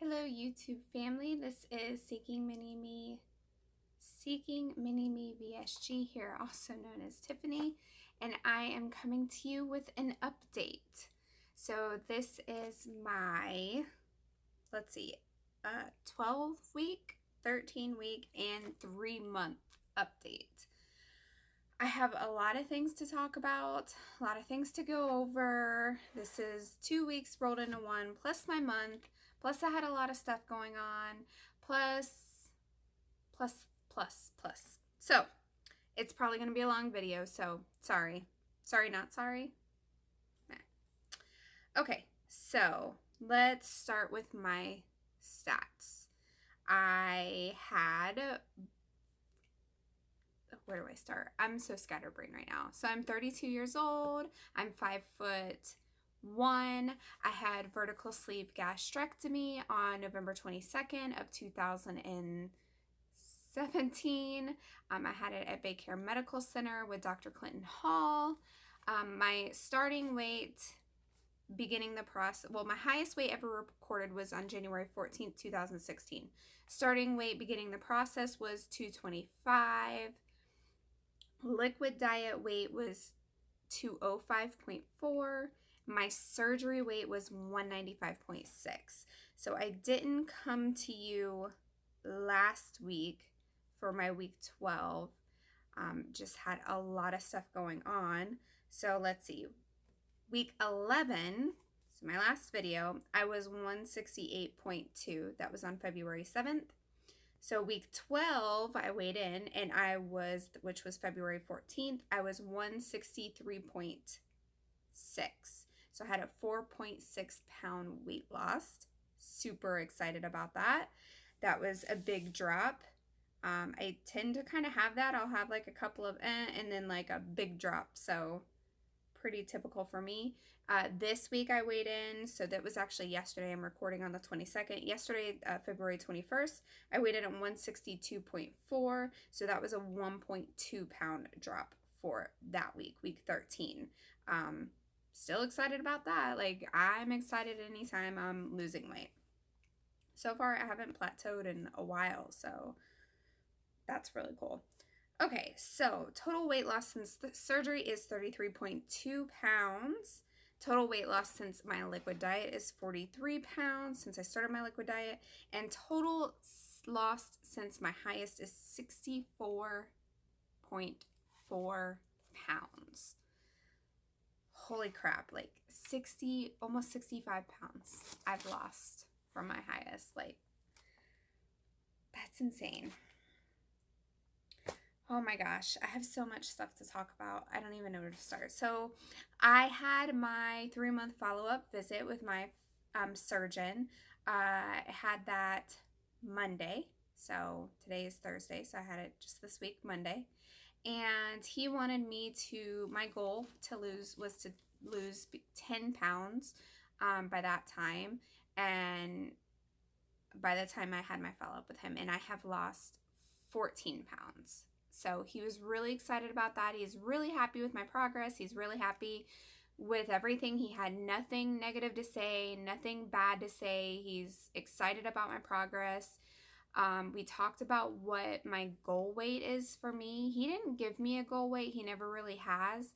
Hello YouTube family, this is Seeking Mini-Me VSG here, also known as Tiffany, and I am coming to you with an update. So this is my, 12-week, 13-week, and 3-month update. I have a lot of things to talk about, a lot of things to go over. This is 2 weeks rolled into one, plus my month, plus I had a lot of stuff going on, plus. So, it's probably going to be a long video, so sorry. Sorry, not sorry. Nah. Okay, so let's start with my stats. I had... Where do I start? I'm so scatterbrained right now. So I'm 32 years old. I'm 5'1". I had vertical sleeve gastrectomy on November 22nd of 2017. I had it at Baycare Medical Center with Dr. Clinton Hall. My starting weight beginning the process, well, my highest weight ever recorded was on January 14th, 2016. Starting weight beginning the process was 225. Liquid diet weight was 205.4. My surgery weight was 195.6. So I didn't come to you last week for my week 12. Just had a lot of stuff going on. So let's see. Week 11, so my last video, I was 168.2. That was on February 7th. So week 12, I weighed in, and which was February 14th, I was 163.6. So I had a 4.6 pound weight loss. Super excited about that. That was a big drop. I tend to kind of have that. I'll have like a couple of and then like a big drop. So pretty typical for me. This week I weighed in, so that was actually yesterday. I'm recording on the 22nd. Yesterday, February 21st, I weighed in at 162.4, so that was a 1.2 pound drop for that week, week 13. Still excited about that. Like, I'm excited anytime I'm losing weight. So far, I haven't plateaued in a while, so that's really cool. Okay, so total weight loss since the surgery is 33.2 pounds. Total weight loss since my liquid diet is 43 pounds since I started my liquid diet. And total lost since my highest is 64.4 pounds. Holy crap, like 60, almost 65 pounds I've lost from my highest. Like, that's insane. Oh my gosh, I have so much stuff to talk about. I don't even know where to start. So I had my 3-month follow-up visit with my surgeon. I had that Monday. So today is Thursday, so I had it just this week, Monday. And he wanted me to, my goal was to lose 10 pounds by that time. And by the time I had my follow-up with him, and I have lost 14 pounds. So he was really excited about that. He's really happy with my progress. He's really happy with everything. He had nothing negative to say, nothing bad to say. He's excited about my progress. We talked about what my goal weight is for me. He didn't give me a goal weight. He never really has.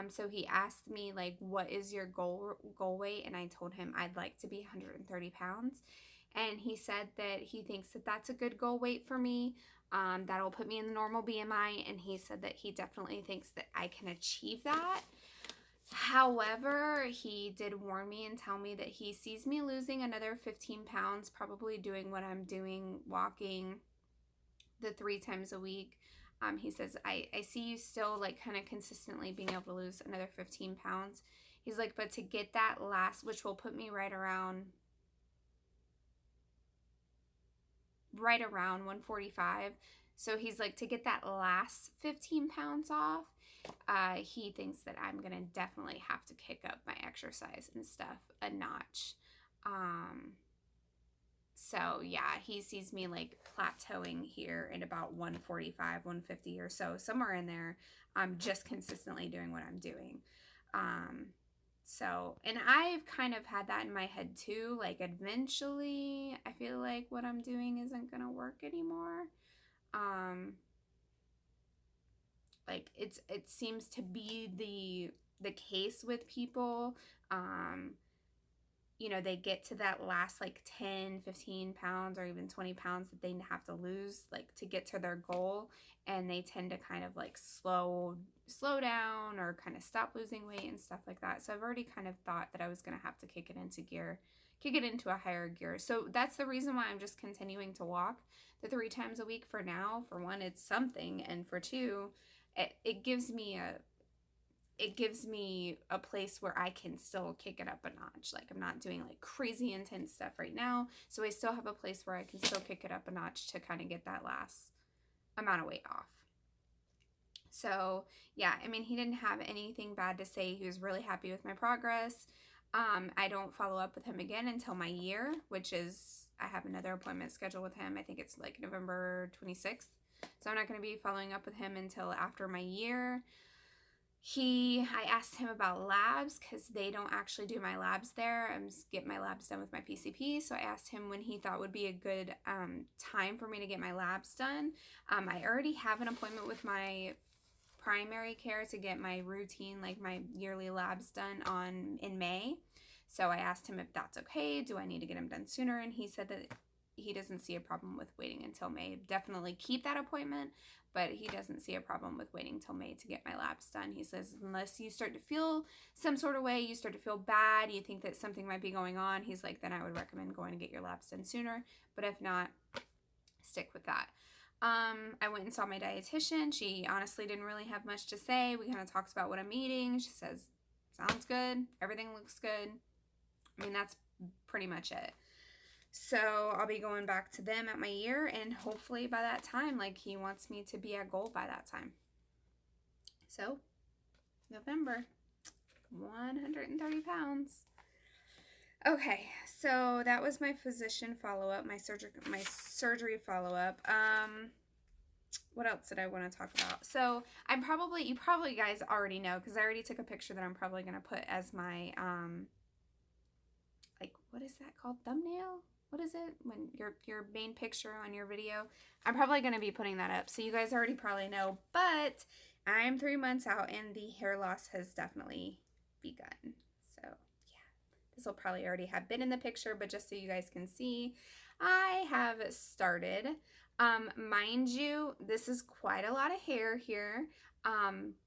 So he asked me, like, what is your goal weight? And I told him I'd like to be 130 pounds. And he said that he thinks that that's a good goal weight for me. That'll put me in the normal BMI. And he said that he definitely thinks that I can achieve that. However, he did warn me and tell me that he sees me losing another 15 pounds, probably doing what I'm doing, walking the 3 times a week. He says, I see you still like kind of consistently being able to lose another 15 pounds. He's like, but to get that last, which will put me right around 145. So he's like, to get that last 15 pounds off, he thinks that I'm going to definitely have to kick up my exercise and stuff a notch. So yeah, he sees me like plateauing here at about 145, 150 or so, somewhere in there. I'm just consistently doing what I'm doing. So, and I've kind of had that in my head too. Like, eventually, I feel like what I'm doing isn't going to work anymore. Like, it seems to be the case with people. Um, they get to that last like 10, 15 pounds or even 20 pounds that they have to lose like to get to their goal, and they tend to kind of like slow down or kind of stop losing weight and stuff like that. So I've already kind of thought that I was going to have to kick it into a higher gear. So that's the reason why I'm just continuing to walk the 3 times a week for now. For one, it's something, and for two, it gives me a place where I can still kick it up a notch. Like, I'm not doing like crazy intense stuff right now, so I still have a place where I can still kick it up a notch to kind of get that last amount of weight off. So yeah, I mean, he didn't have anything bad to say. He was really happy with my progress. I don't follow up with him again until my year, which is, I have another appointment scheduled with him. I think it's like November 26th. So I'm not going to be following up with him until after my year. I asked him about labs because they don't actually do my labs there. I'm just getting my labs done with my PCP. So I asked him when he thought would be a good time for me to get my labs done. I already have an appointment with my primary care to get my routine, like my yearly labs done in May. So I asked him if that's okay. Do I need to get them done sooner? And he said that he doesn't see a problem with waiting until May. Definitely keep that appointment, but he doesn't see a problem with waiting till May to get my labs done. He says, unless you start to feel some sort of way, you start to feel bad, you think that something might be going on, he's like, then I would recommend going to get your labs done sooner. But if not, stick with that. I went and saw my dietitian. She honestly didn't really have much to say. We kind of talked about what I'm eating. She says, sounds good. Everything looks good. I mean, that's pretty much it. So I'll be going back to them at my year, and hopefully by that time, like, he wants me to be at goal by that time. So November, 130 pounds. Okay, so that was my physician follow-up, my surgery follow-up. What else did I want to talk about? So you probably guys already know, because I already took a picture that I'm probably going to put as my, like, what is that called? Thumbnail? What is it? When your main picture on your video? I'm probably going to be putting that up. So you guys already probably know, but I'm 3 months out and the hair loss has definitely begun. So yeah, this will probably already have been in the picture, but just so you guys can see, I have started. Mind you, this is quite a lot of hair here.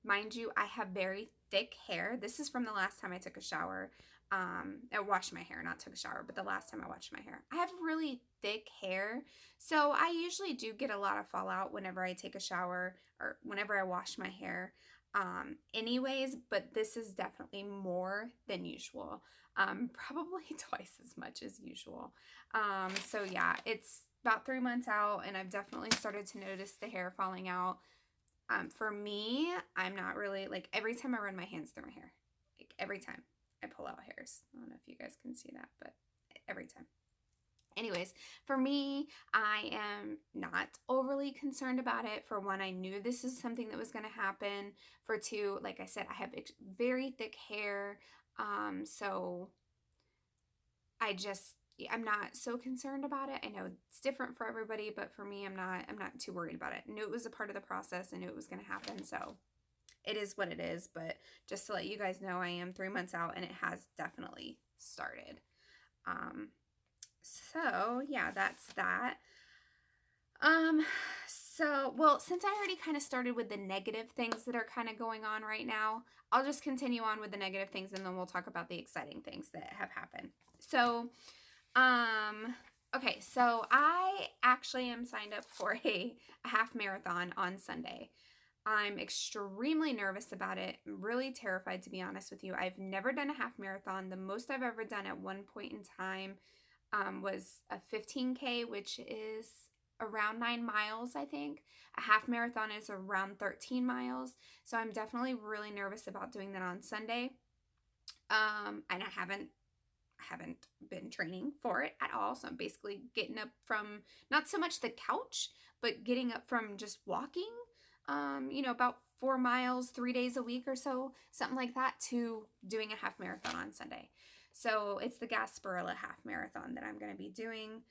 Mind you, I have very thick hair. This is from the last time I took a shower. I washed my hair, not took a shower, but the last time I washed my hair. I have really thick hair, so I usually do get a lot of fallout whenever I take a shower or whenever I wash my hair. Anyways, but this is definitely more than usual. Probably twice as much as usual. So yeah, it's about 3 months out, and I've definitely started to notice the hair falling out. For me, I'm not really, like, every time I run my hands through my hair, like, every time I pull out hairs. I don't know if you guys can see that, but every time. Anyways, for me, I am not overly concerned about it. For one, I knew this is something that was going to happen. For two, like I said, I have very thick hair. So I'm not so concerned about it. I know it's different for everybody, but for me, I'm not too worried about it. I knew it was a part of the process. I knew it was going to happen. So it is what it is. But just to let you guys know, I am 3 months out and it has definitely started. So yeah, that's that. Well, since I already kind of started with the negative things that are kind of going on right now, I'll just continue on with the negative things, and then we'll talk about the exciting things that have happened. So, okay, so I actually am signed up for a half marathon on Sunday. I'm extremely nervous about it. I'm really terrified, to be honest with you. I've never done a half marathon. The most I've ever done at one point in time was a 15K, which is around 9 miles, I think. A half marathon is around 13 miles. So I'm definitely really nervous about doing that on Sunday. And I haven't been training for it at all. So I'm basically getting up from not so much the couch, but getting up from just walking, about 4 miles 3 days a week or so, something like that, to doing a half marathon on Sunday. So it's the Gasparilla half marathon that I'm going to be doing.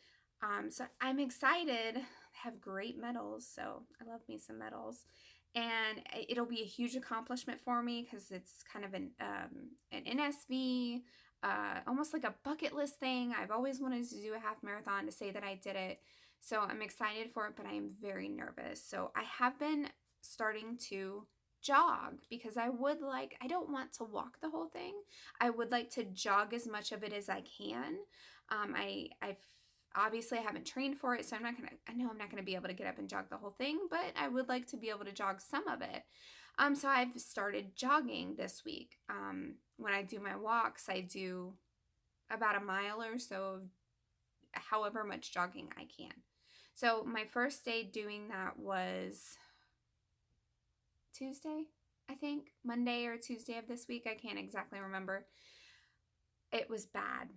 So I'm excited. I have great medals, so I love me some medals. And it'll be a huge accomplishment for me because it's kind of an NSV, almost like a bucket list thing. I've always wanted to do a half marathon to say that I did it. So I'm excited for it, but I am very nervous. So I have been starting to jog because I don't want to walk the whole thing. I would like to jog as much of it as I can. I've obviously I haven't trained for it, so I know I'm not gonna be able to get up and jog the whole thing, but I would like to be able to jog some of it. So I've started jogging this week. When I do my walks, I do about a mile or so, however much jogging I can. So my first day doing that was Tuesday, I think, Monday or Tuesday of this week. I can't exactly remember. It was bad.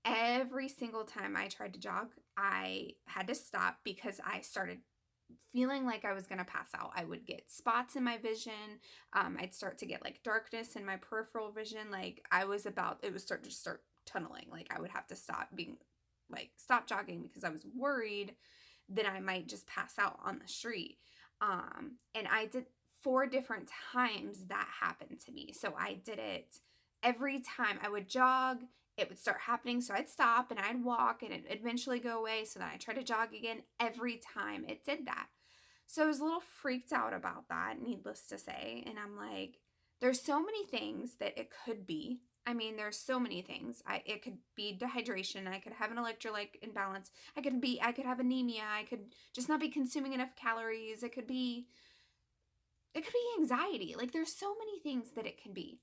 Every single time I tried to jog, I had to stop because I started feeling like I was going to pass out. I would get spots in my vision. I'd start to get like darkness in my peripheral vision. Like it would start tunneling. Like I would have to stop jogging because I was worried that I might just pass out on the street. And I did 4 different times that happened to me. So I did it every time I would jog, it would start happening. So I'd stop and I'd walk and it'd eventually go away. So then I tried to jog again. Every time it did that. So I was a little freaked out about that, needless to say. And I'm like, there's so many things that it could be. I mean, there's so many things. It could be dehydration. I could have an electrolyte imbalance. I could have anemia. I could just not be consuming enough calories. It could be anxiety. Like there's so many things that it can be.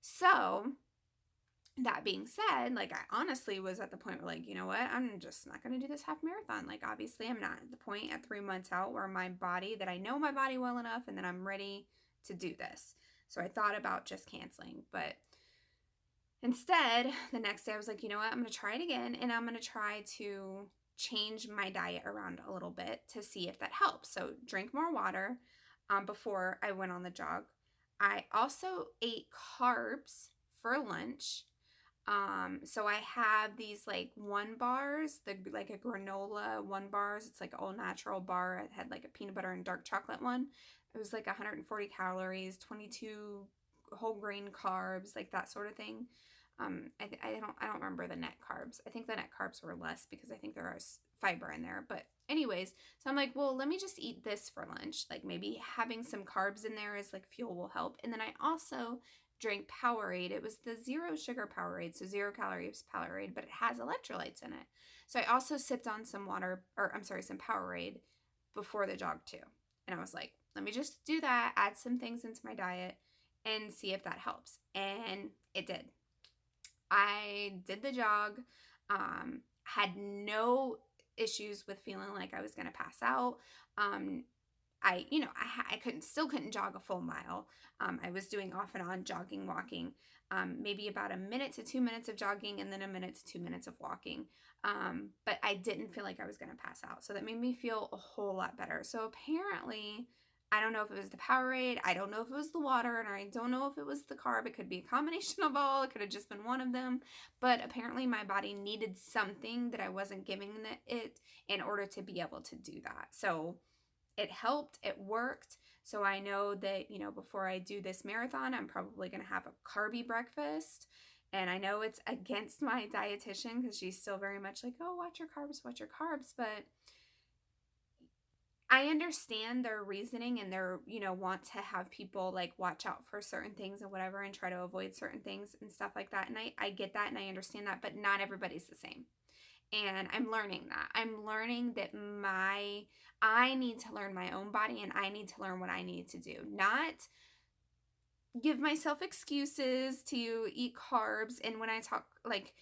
So that being said, like I honestly was at the point where like, you know what, I'm just not going to do this half marathon. Like obviously I'm not at the point at 3 months out where that I know my body well enough and that I'm ready to do this. So I thought about just canceling, but instead the next day I was like, you know what, I'm going to try it again and I'm going to try to change my diet around a little bit to see if that helps. So drink more water before I went on the jog. I also ate carbs for lunch. So I have these like 1 bars, like a granola 1 bars. It's like an all natural bar. It had like a peanut butter and dark chocolate one. It was like 140 calories, 22 whole grain carbs, like that sort of thing. I don't remember the net carbs. I think the net carbs were less because I think there was fiber in there. But anyways, so I'm like, well, let me just eat this for lunch. Like maybe having some carbs in there as like fuel will help. And then I also drank Powerade. It was the 0 sugar Powerade, so 0 calories Powerade, but it has electrolytes in it. So I also sipped on some Powerade before the jog too. And I was like, let me just do that, add some things into my diet and see if that helps. And it did. I did the jog, had no issues with feeling like I was going to pass out. I couldn't jog a full mile. I was doing off and on jogging, walking, maybe about a minute to 2 minutes of jogging and then a minute to 2 minutes of walking. But I didn't feel like I was going to pass out. So that made me feel a whole lot better. So apparently, I don't know if it was the Powerade, I don't know if it was the water, and I don't know if it was the carb. It could be a combination of all. It could have just been one of them. But apparently my body needed something that I wasn't giving it in order to be able to do that. So it helped, it worked. So I know that, before I do this marathon, I'm probably going to have a carby breakfast. And I know it's against my dietitian because she's still very much like, oh, watch your carbs. But I understand their reasoning and their, want to have people like watch out for certain things and whatever and try to avoid certain things and stuff like that. And I get that and I understand that, but not everybody's the same. And I'm learning that. I'm learning that I need to learn my own body and I need to learn what I need to do. Not give myself excuses to eat carbs. And when I talk like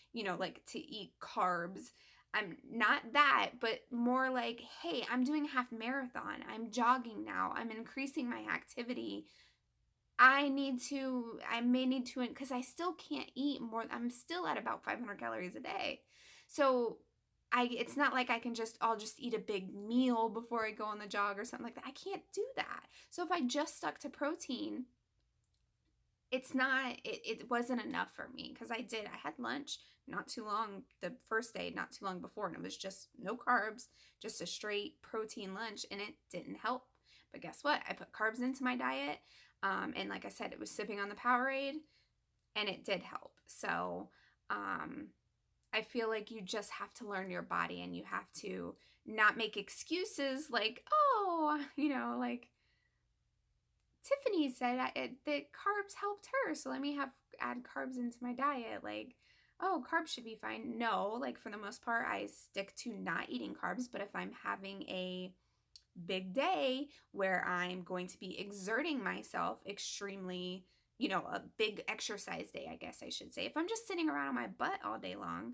to eat carbs, I'm not that, but more like, hey, I'm doing a half marathon. I'm jogging now. I'm increasing my activity. I may need to, because I still can't eat more. I'm still at about 500 calories a day. So it's not like I'll just eat a big meal before I go on the jog or something like that. I can't do that. So if I just stuck to protein, it wasn't enough for me, because I had lunch not too long, the first day, not too long before, and it was just no carbs, just a straight protein lunch, and it didn't help. But guess what? I put carbs into my diet, and like I said, it was sipping on the Powerade, and it did help. So I feel like you just have to learn your body, and you have to not make excuses like, oh, like Tiffany said that carbs helped her, so let me add carbs into my diet. Like, oh, carbs should be fine. No, like for the most part, I stick to not eating carbs. But if I'm having a big day where I'm going to be exerting myself extremely, a big exercise day, I guess I should say. If I'm just sitting around on my butt all day long,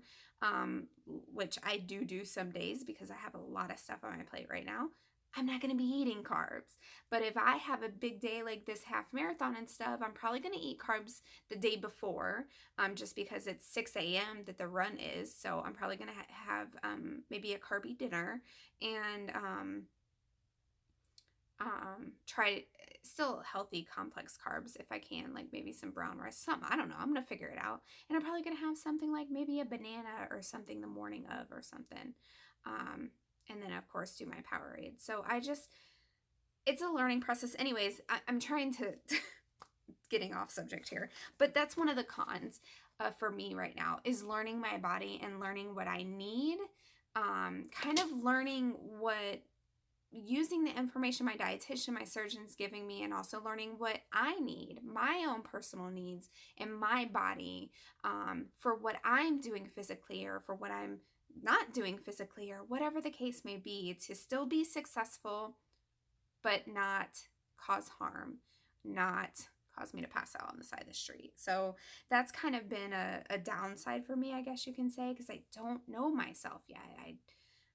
which I do some days because I have a lot of stuff on my plate right now, I'm not going to be eating carbs. But if I have a big day like this half marathon and stuff, I'm probably going to eat carbs the day before, just because it's 6 a.m. that the run is. So I'm probably going to have maybe a carby dinner, and try still healthy complex carbs if I can, like maybe some brown rice, something. I don't know. I'm going to figure it out. And I'm probably going to have something like maybe a banana or something the morning of or something. And then, of course, do my Powerade. So it's a learning process. Anyways, I'm trying to, getting off subject here, but that's one of the cons for me right now, is learning my body and learning what I need, kind of learning using the information my dietitian, my surgeon's giving me, and also learning what I need, my own personal needs in my body, for what I'm doing physically or for what I'm not doing physically, or whatever the case may be, to still be successful but not cause harm, not cause me to pass out on the side of the street. So that's kind of been a downside for me, I guess you can say, because I don't know myself yet. I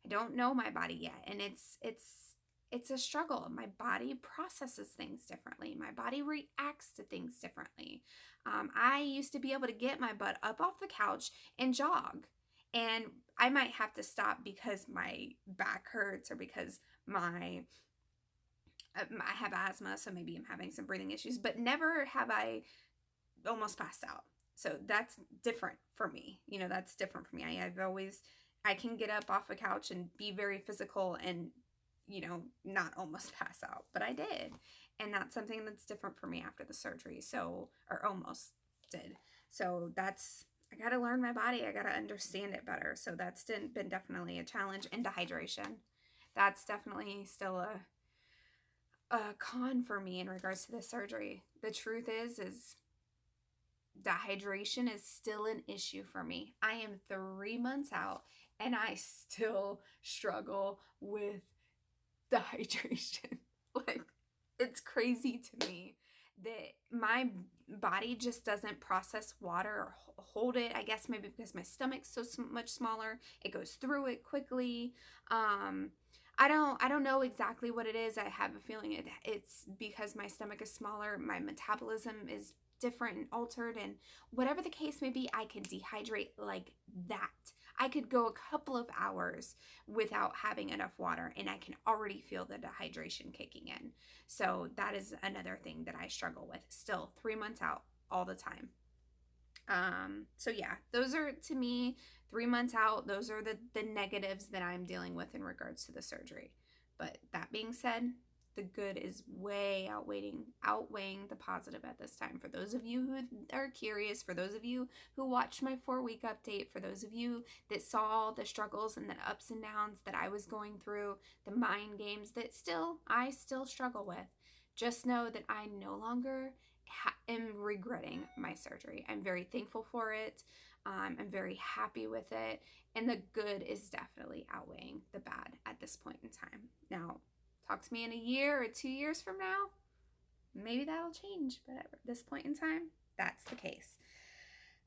don't know my body yet, and it's a struggle. My body processes things differently. My body reacts to things differently. I used to be able to get my butt up off the couch and jog, and I might have to stop because my back hurts, or because I have asthma, so maybe I'm having some breathing issues, but never have I almost passed out. So that's different for me. That's different for me. I can get up off a couch and be very physical and, not almost pass out, but I did. And that's something that's different for me after the surgery. So, or almost did. So I got to learn my body. I got to understand it better. So that's been definitely a challenge. And dehydration. That's definitely still a con for me in regards to the surgery. The truth is dehydration is still an issue for me. I am 3 months out and I still struggle with dehydration. Like, it's crazy to me that my body just doesn't process water or hold it. I guess maybe because my stomach's so much smaller, it goes through it quickly. I don't know exactly what it is. I have a feeling it's because my stomach is smaller, my metabolism is different and altered, and whatever the case may be, I can dehydrate like that. I could go a couple of hours without having enough water, and I can already feel the dehydration kicking in. So that is another thing that I struggle with. Still 3 months out all the time. So yeah, those are, to me, 3 months out, those are the negatives that I'm dealing with in regards to the surgery. But that being said, the good is way outweighing the positive at this time. For those of you who are curious, for those of you who watched my 4-week update, for those of you that saw the struggles and the ups and downs that I was going through, the mind games that I still struggle with, just know that I no longer am regretting my surgery. I'm very thankful for it. I'm very happy with it. And the good is definitely outweighing the bad at this point in time. Now, talk to me in a year or 2 years from now, maybe that'll change. But at this point in time, that's the case.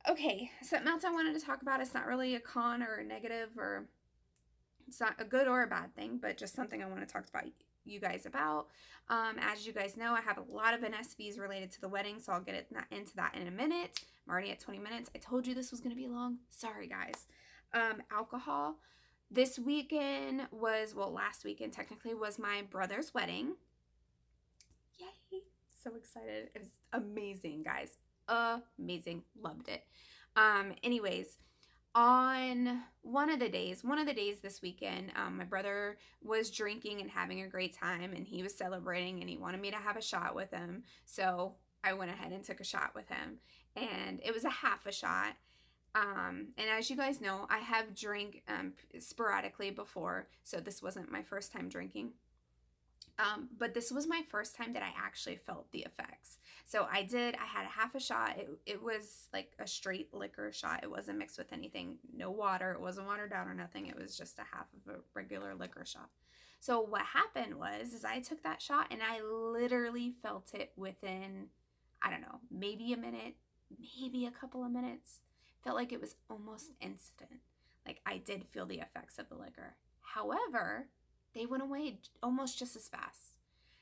Okay, something else I wanted to talk about. It's not really a con or a negative, or it's not a good or a bad thing, but just something I want to talk about you guys about. As you guys know, I have a lot of NSVs related to the wedding, so I'll get into that in a minute. I'm already at 20 minutes. I told you this was going to be long. Sorry, guys. Alcohol. This weekend was, well, last weekend technically was my brother's wedding. Yay! So excited. It was amazing, guys. Amazing. Loved it. Anyways, on one of the days this weekend, my brother was drinking and having a great time, and he was celebrating, and he wanted me to have a shot with him. So I went ahead and took a shot with him, and it was a half a shot. And as you guys know, I have drank sporadically before, so this wasn't my first time drinking. But this was my first time that I actually felt the effects. So I had a half a shot. It was like a straight liquor shot. It wasn't mixed with anything, no water. It wasn't watered down or nothing. It was just a half of a regular liquor shot. So what happened is I took that shot and I literally felt it within, I don't know, maybe a minute, maybe a couple of minutes. Felt like it was almost instant. Like I did feel the effects of the liquor. However, they went away almost just as fast.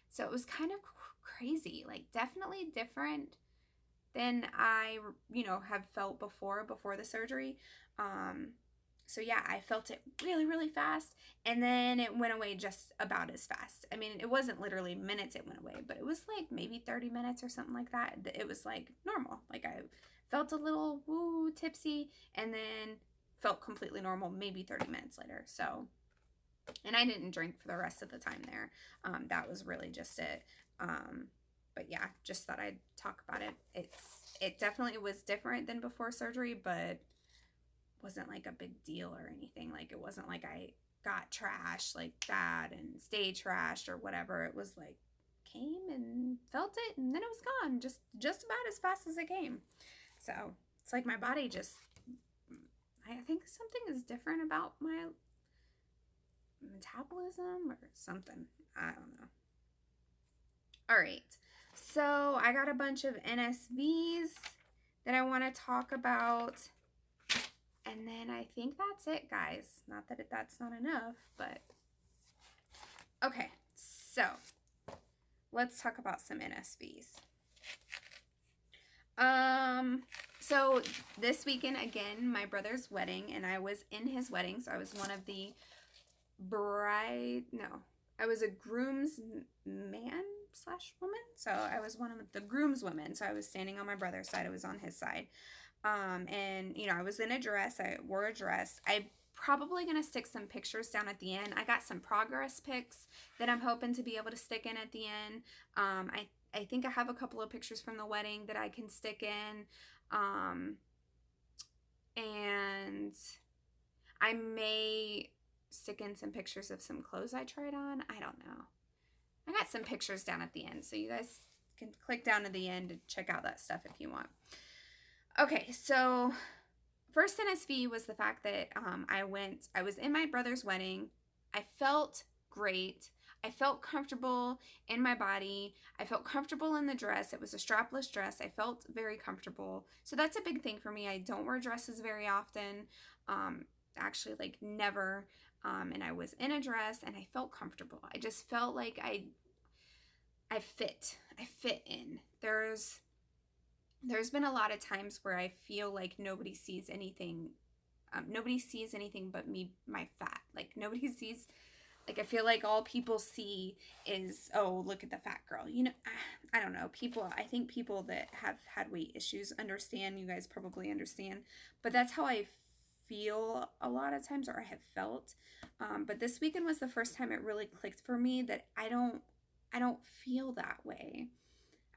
So it was kind of crazy, like definitely different than I, have felt before the surgery. So yeah, I felt it really, really fast, and then it went away just about as fast. I mean, it wasn't literally minutes it went away, but it was like maybe 30 minutes or something like that. It was like normal. Like I felt a little tipsy, and then felt completely normal maybe 30 minutes later. So, and I didn't drink for the rest of the time there. That was really just it. But yeah, just thought I'd talk about it. It definitely was different than before surgery, but wasn't like a big deal or anything. Like it wasn't like I got trashed like that and stayed trashed or whatever. It was like came and felt it, and then it was gone just about as fast as it came. So it's like my body just, I think something is different about my metabolism or something. I don't know. All right. So I got a bunch of NSVs that I want to talk about. And then I think that's it, guys. Not that that's not enough, but okay. So let's talk about some NSVs. So this weekend, again, my brother's wedding, and I was in his wedding. So I was one of the I was a groomsman / woman. So I was one of the groomswomen. So I was standing on my brother's side. I was on his side. And I was in a dress. I wore a dress. I'm probably going to stick some pictures down at the end. I got some progress pics that I'm hoping to be able to stick in at the end. I think I have a couple of pictures from the wedding that I can stick in. And I may stick in some pictures of some clothes I tried on. I don't know. I got some pictures down at the end, so you guys can click down to the end and check out that stuff if you want. Okay, so first NSV was the fact that I was in my brother's wedding. I felt great. I felt comfortable in my body. I felt comfortable in the dress. It was a strapless dress. I felt very comfortable. So that's a big thing for me. I don't wear dresses very often. Actually, like never. And I was in a dress and I felt comfortable. I just felt like I fit in. There's been a lot of times where I feel like nobody sees anything but me, my fat. Like nobody sees, like I feel like all people see is, oh, look at the fat girl. I don't know. I think people that have had weight issues understand. You guys probably understand. But that's how I feel a lot of times, or I have felt. But this weekend was the first time it really clicked for me that I don't feel that way.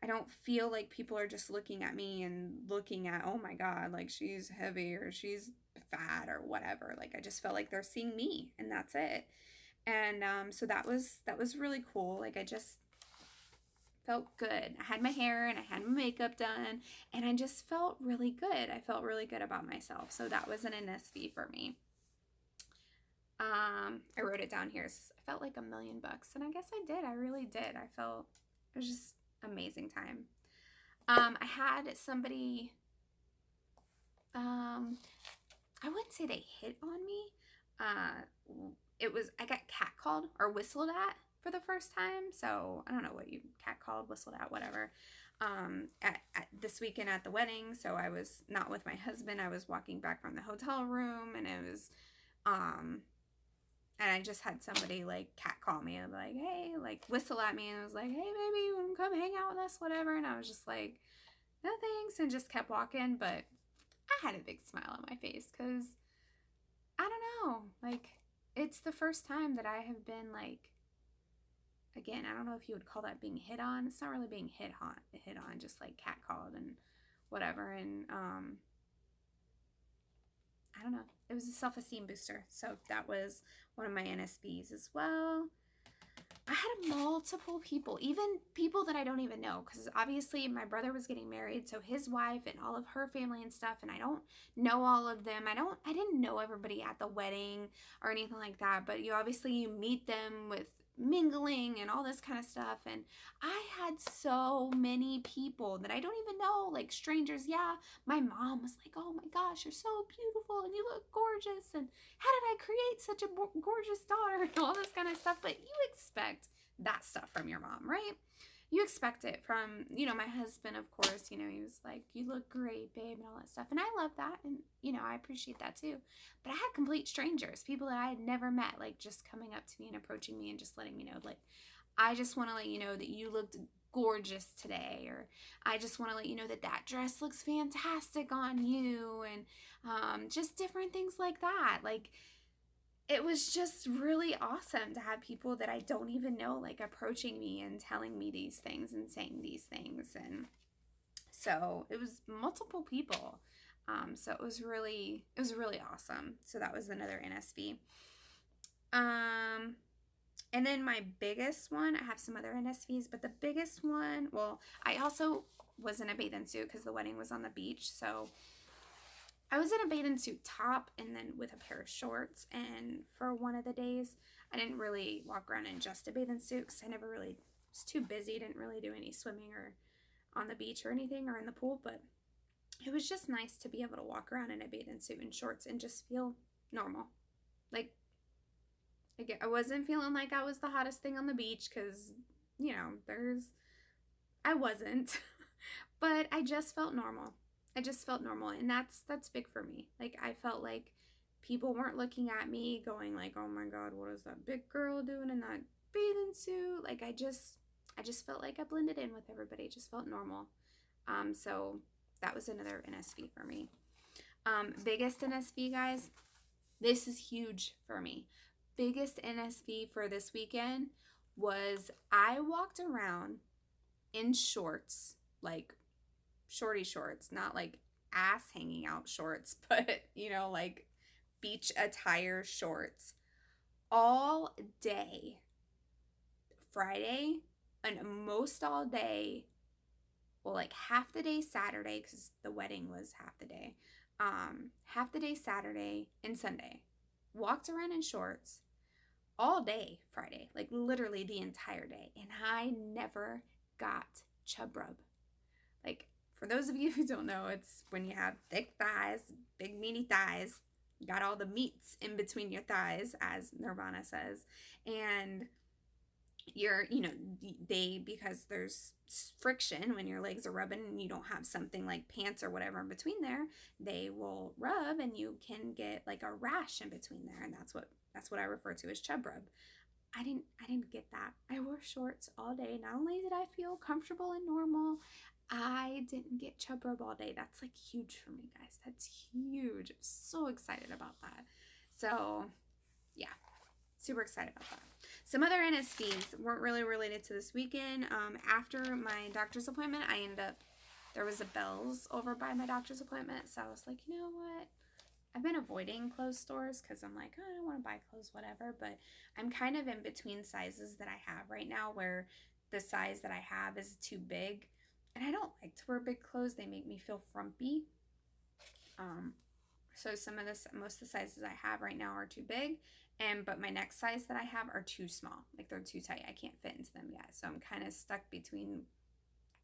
I don't feel like people are just looking at me and looking at, oh my God, like she's heavy or she's fat or whatever. Like I just felt like they're seeing me and that's it. And so that was really cool. Like I just felt good. I had my hair and I had my makeup done and I just felt really good. I felt really good about myself. So that was an NSV for me. I wrote it down here. I felt like $1 million, and I guess I did. I really did. It was just amazing time. I had somebody, I wouldn't say they hit on me. I got catcalled or whistled at for the first time. So I don't know what you catcalled, whistled at, whatever. At this weekend at the wedding. So I was not with my husband. I was walking back from the hotel room, and it was, And I just had somebody like catcall me and be like, hey, like whistle at me, and I was like, hey baby, you wanna come hang out with us, whatever. And I was just like, no thanks, and just kept walking. But I had a big smile on my face because I don't know, like it's the first time that I have been like, again, I don't know if you would call that being hit on. It's not really being hit on, just like catcalled and whatever. And I don't know. It was a self-esteem booster. So that was one of my NSVs as well. I had multiple people, even people that I don't even know, because obviously my brother was getting married, so his wife and all of her family and stuff, and I don't know all of them. I didn't know everybody at the wedding or anything like that, but you meet them with mingling and all this kind of stuff. And I had so many people that I don't even know, like strangers. Yeah, my mom was like, oh my gosh, you're so beautiful and you look gorgeous, and how did I create such a gorgeous daughter, and all this kind of stuff. But you expect that stuff from your mom, right? You expect it from, my husband, of course. He was like, you look great, babe, and all that stuff. And I love that. And, I appreciate that too. But I had complete strangers, people that I had never met, like just coming up to me and approaching me and just letting me know, like, I just want to let you know that you looked gorgeous today, or I just want to let you know that that dress looks fantastic on you, and just different things like that. Like, it was just really awesome to have people that I don't even know, like, approaching me and telling me these things and saying these things. And so it was multiple people. So it was really awesome. So that was another NSV. And then my biggest one, I have some other NSVs, but the biggest one, well, I also was in a bathing suit because the wedding was on the beach. So I was in a bathing suit top and then with a pair of shorts. And for one of the days, I didn't really walk around in just a bathing suit because I never really was too busy. Didn't really do any swimming or on the beach or anything or in the pool. But it was just nice to be able to walk around in a bathing suit and shorts and just feel normal. Like, I wasn't feeling like I was the hottest thing on the beach because, I wasn't. But I just felt normal. And that's big for me. Like, I felt like people weren't looking at me going like, oh my God, what is that big girl doing in that bathing suit? Like, I just felt like I blended in with everybody. It just felt normal. So that was another NSV for me. Biggest NSV, guys, this is huge for me. Biggest NSV for this weekend was I walked around in shorts, like shorty shorts, not like ass hanging out shorts, but like beach attire shorts all day Friday and most all day. Well, like half the day Saturday, because the wedding was half the day. Half the day Saturday and Sunday. Walked around in shorts all day Friday, like literally the entire day. And I never got chub rub. Like, for those of you who don't know, it's when you have thick thighs, big meaty thighs, got all the meats in between your thighs, as Nirvana says. And because there's friction when your legs are rubbing and you don't have something like pants or whatever in between there, they will rub and you can get like a rash in between there. And that's what I refer to as chub rub. I didn't get that. I wore shorts all day. Not only did I feel comfortable and normal, I didn't get chub rub all day. That's like huge for me, guys. That's huge. I'm so excited about that. So yeah, super excited about that. Some other NSVs weren't really related to this weekend. After my doctor's appointment, there was a Bell's over by my doctor's appointment. So I was like, you know what? I've been avoiding clothes stores because I'm like, oh, I don't want to buy clothes, whatever. But I'm kind of in between sizes that I have right now where the size that I have is too big. And I don't like to wear big clothes. They make me feel frumpy. So most of the sizes I have right now are too big. But my next size that I have are too small. Like, they're too tight. I can't fit into them yet. So I'm kind of stuck between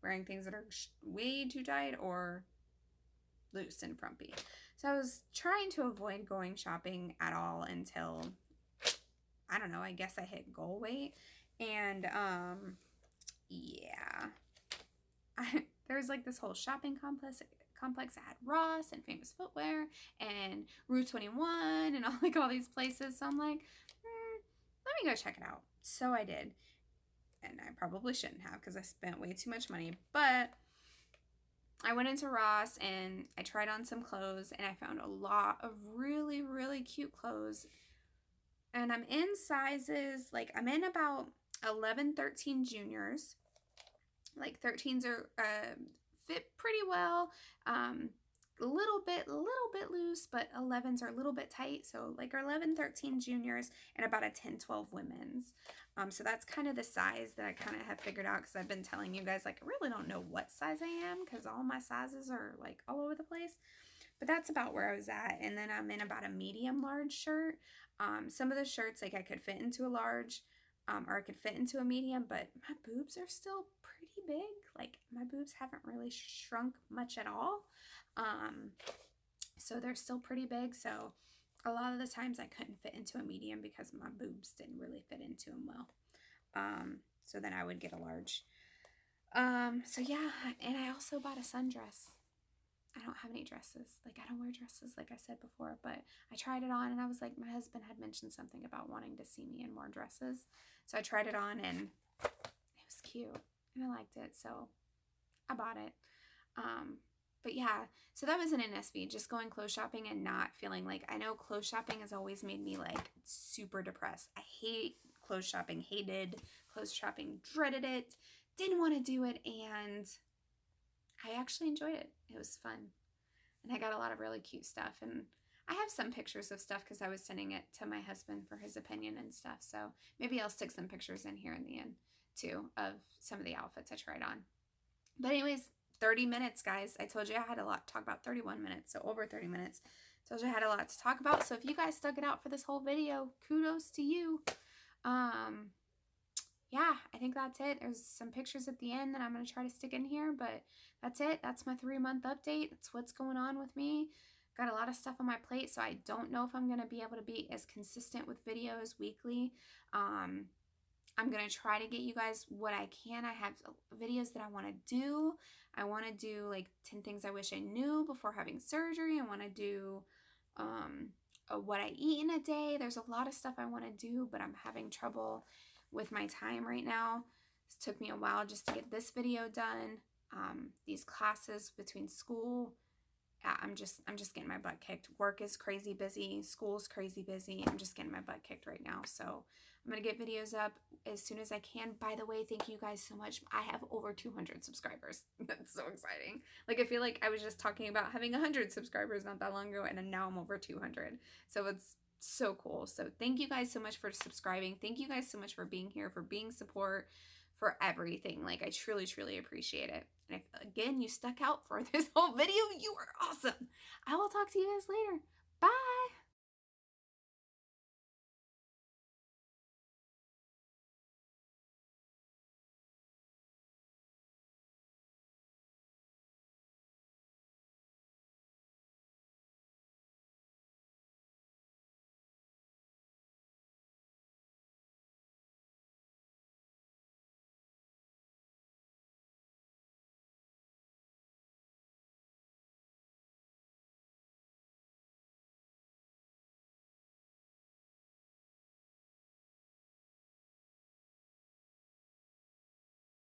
wearing things that are way too tight or loose and frumpy. So I was trying to avoid going shopping at all until, I don't know, I guess I hit goal weight. And yeah, there's like this whole shopping complex that had Ross and Famous Footwear and Rue 21 and all these places. So I'm like, let me go check it out. So I did. And I probably shouldn't have because I spent way too much money. But I went into Ross and I tried on some clothes and I found a lot of really, really cute clothes. And I'm in sizes, like I'm in about 11, 13 juniors. Like 13s are fit pretty well. A little bit loose, but 11s are a little bit tight. So like our 11, 13 juniors and about a 10, 12 women's. So that's kind of the size that I kind of have figured out because I've been telling you guys, like, I really don't know what size I am because all my sizes are like all over the place. But that's about where I was at. And then I'm in about a medium large shirt. Some of the shirts, like I could fit into a large or I could fit into a medium, but my boobs are still pretty big. Like my boobs haven't really shrunk much at all. So they're still pretty big. So a lot of the times I couldn't fit into a medium because my boobs didn't really fit into them well. So then I would get a large. So yeah, and I also bought a sundress. I don't have any dresses. Like, I don't wear dresses, like I said before, but I tried it on and I was like, my husband had mentioned something about wanting to see me in more dresses. So I tried it on and it was cute and I liked it. So I bought it. But yeah, so that was an NSV, just going clothes shopping and not feeling like, I know clothes shopping has always made me like super depressed. I hate clothes shopping, hated clothes shopping, dreaded it, didn't want to do it, and I actually enjoyed it. It was fun. And I got a lot of really cute stuff. And I have some pictures of stuff because I was sending it to my husband for his opinion and stuff. So maybe I'll stick some pictures in here in the end too of some of the outfits I tried on. But anyways, 30 minutes, guys. I told you I had a lot to talk about. 31 minutes, so over 30 minutes. Told you I had a lot to talk about. So if you guys stuck it out for this whole video, kudos to you. Yeah, I think that's it. There's some pictures at the end that I'm going to try to stick in here, but that's it. That's my 3-month update. That's what's going on with me. Got a lot of stuff on my plate, so I don't know if I'm going to be able to be as consistent with videos weekly. I'm going to try to get you guys what I can. I have videos that I want to do. I want to do like 10 things I wish I knew before having surgery. I want to do what I eat in a day. There's a lot of stuff I want to do, but I'm having trouble with my time right now. It took me a while just to get this video done. These classes between school, I'm just getting my butt kicked. Work is crazy busy. School's crazy busy. I'm just getting my butt kicked right now. So I'm going to get videos up as soon as I can. By the way, thank you guys so much. I have over 200 subscribers. That's so exciting. Like, I feel like I was just talking about having 100 subscribers not that long ago, and now I'm over 200. So it's so cool. So thank you guys so much for subscribing. Thank you guys so much for being here, for being support, for everything. Like, I truly, truly appreciate it. And if, again, you stuck out for this whole video, you are awesome. I will talk to you guys later. Bye.